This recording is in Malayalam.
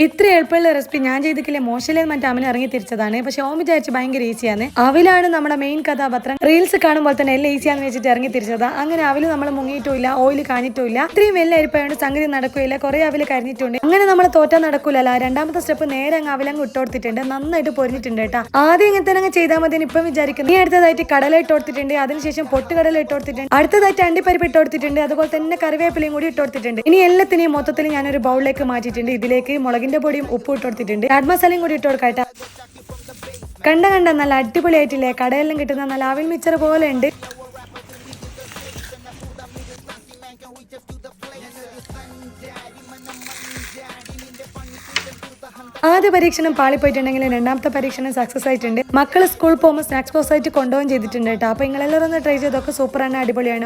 ഇത്ര എളുപ്പമുള്ള റെസിപ്പി ഞാൻ ചെയ്തിട്ടില്ല മോശമില്ലെന്ന് മറ്റേ അമ്മ ഇറങ്ങി തിരിച്ചതാണ്. പക്ഷെ ഓം വിചാരിച്ച് ഭയങ്കര ഈസിയാണ്. അവിലാണ് നമ്മുടെ മെയിൻ കഥാപാത്രം. റീൽസ് കാണുമ്പോൾ തന്നെ എല്ലാം ഈസിയാന്ന് വെച്ചിട്ട് ഇറങ്ങി തിരിച്ചതാ. അങ്ങനെ അവില് നമ്മൾ മുങ്ങിയിട്ടുമില്ല, ഓയിൽ കാണിട്ടുമില്ല. ഇത്രയും വലിയ അരിപ്പായോണ്ട് സംഗതി നടക്കുകയില്ല. കുറെ അവില് കരിഞ്ഞിട്ടുണ്ട്. അങ്ങനെ നമ്മൾ തോറ്റാൻ നടക്കൂലല്ല. രണ്ടാമത്തെ സ്റ്റെപ്പ് നേരെ അങ്ങ് അവിലങ്ങ് ഇട്ടുകൊടുത്തിട്ടുണ്ട്. നന്നായിട്ട് പൊരിഞ്ഞിട്ടുണ്ട് കേട്ടോ. ആദ്യം ഇങ്ങനെ തന്നെ ചെയ്താൽ മതി ഇപ്പം വിചാരിക്കുന്നു. ഇനി അടുത്തതായിട്ട് കടല ഇട്ട് കൊടുത്തിട്ടുണ്ട്. അതിനുശേഷം പൊട്ടുകടല ഇട്ട് കൊടുത്തിട്ടുണ്ട്. അടുത്തതായിട്ട് അണ്ടിപ്പരിപ്പ് ഇട്ട് കൊടുത്തിട്ടുണ്ട്. അതുപോലെ തന്നെ കറിവേപ്പിലയും കൂടി ഇട്ട് കൊടുത്തിട്ടുണ്ട്. ഇനി എല്ലാത്തിനെയും മൊത്തത്തിൽ ഞാനൊരു ബൗളിലേക്ക് മാറ്റിയിട്ടുണ്ട്. ഇതിലേക്ക് മുളകിന്റെ പൊടിയും ഉപ്പ് ഇട്ട് കൊടുത്തിട്ടുണ്ട്. ചാറ്റ് മസാലയും കൂടി ഇട്ട് കൊടുക്കട്ടെ. കണ്ട നല്ല അടിപൊളിയായിട്ടില്ലേ? കടയെല്ലാം കിട്ടുന്ന നല്ല അവിൽ മിച്ചർ പോലെ ഉണ്ട്. ആദ്യ പരീക്ഷണം പാളിപ്പോയിട്ടുണ്ടെങ്കിൽ രണ്ടാമത്തെ പരീക്ഷണം സക്സസ് ആയിട്ടുണ്ട്. മക്കൾ സ്കൂളിൽ പോകുമ്പോൾ സ്നാക്സ് ബോക്സ് ആയിട്ട് കൊണ്ടുപോകാൻ ചെയ്തിട്ടുണ്ട് കേട്ടോ. അപ്പൊ നിങ്ങളെല്ലാവരും ഒന്ന് ട്രൈ ചെയ്തൊക്കെ സൂപ്പറാണ്, അടിപൊളിയാണ്.